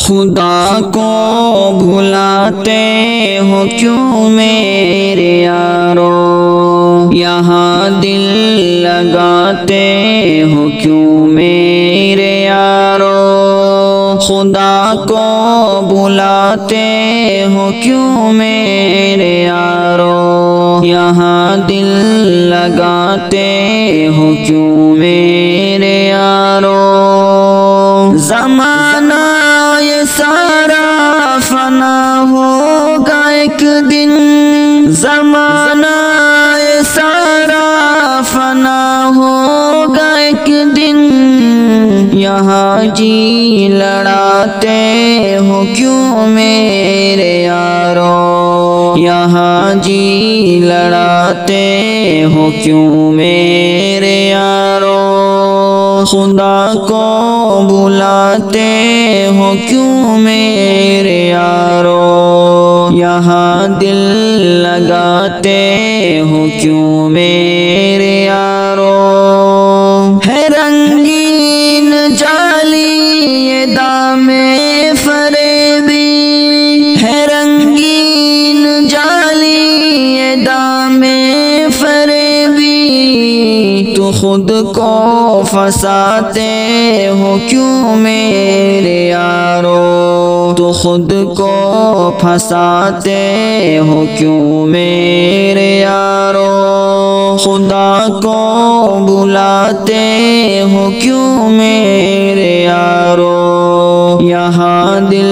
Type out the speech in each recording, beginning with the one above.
خدا کو بھلاتے ہو کیوں میرے یارو، یہاں دل لگاتے ہو کیوں میرے یارو، خدا کو بھلاتے ہو کیوں میرے یارو، یہاں دل لگاتے ہو کیوں میرے یارو۔ زمانہ یہ سارا فنا ہوگا ایک دن، زمانہ یہ سارا فنا ہوگا ایک دن، یہاں جی لڑاتے ہو کیوں میرے یارو، یہاں جی لڑاتے ہو کیوں میرے یارو، خدا کو بلاتے ہو کیوں میرے یارو، یہاں دل لگاتے ہو کیوں میرے یارو۔ ہے رنگین جالی یہ دام فریبی، ہے رنگین جالی یہ دام فریبی، تو خود کو پھنساتے ہو کیوں میرے یارو، تو خود کو پھنساتے ہو کیوں میرے یارو، خدا کو بلاتے ہو کیوں میرے یارو، یہاں دل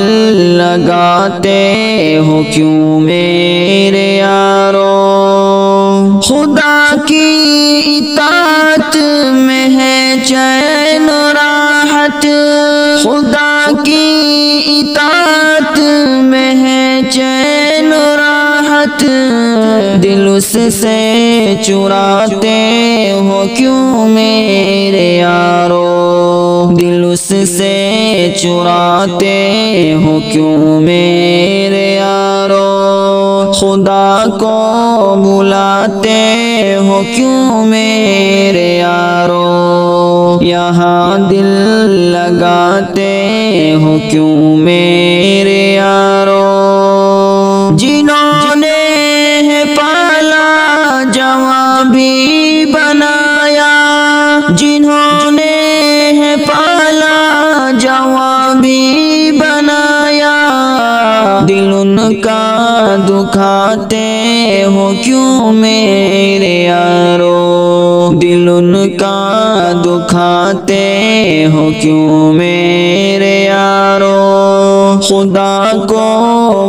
لگاتے ہو کیوں میرے یارو۔ خدا کی اطاعت میں ہے چین و راحت، خدا کی اطاعت میں ہے چین و راحت، دل اس سے چراتے ہو کیوں میرے یارو، دل اس سے چراتے ہو کیوں میرے یارو، خدا کو بلاتے ہو کیوں میرے یارو، یہاں دل لگاتے ہو کیوں میرے یارو۔ جنہوں نے ہے پالا جواں بھی بنایا، جنہوں نے ہے پالا جواں بھی بنایا، دل ان کا دکھاتے ہو کیوں میرے یارو، دل ان کا دکھاتے ہو کیوں میرے یارو، خدا کو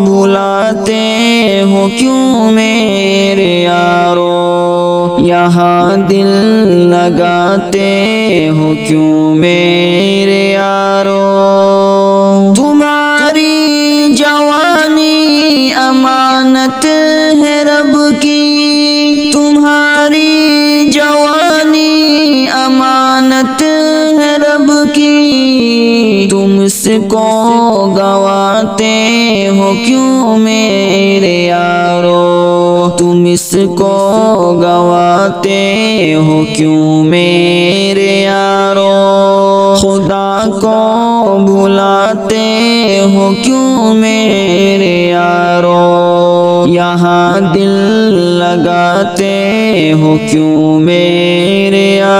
بلاتے ہو کیوں میرے یارو، یہاں دل لگاتے ہو کیوں میرے یارو۔ تمہاری جوانی امانت ہے رب کی، تمہاری جوانی امانت ہے رب کی، تم اس کو گواتے ہو کیوں میرے یارو، تم اس کو گواتے ہو کیوں میرے یارو، خدا کو بلاتے ہو کیوں میرے یارو، یہاں دل لگاتے ہو کیوں میرے یارو۔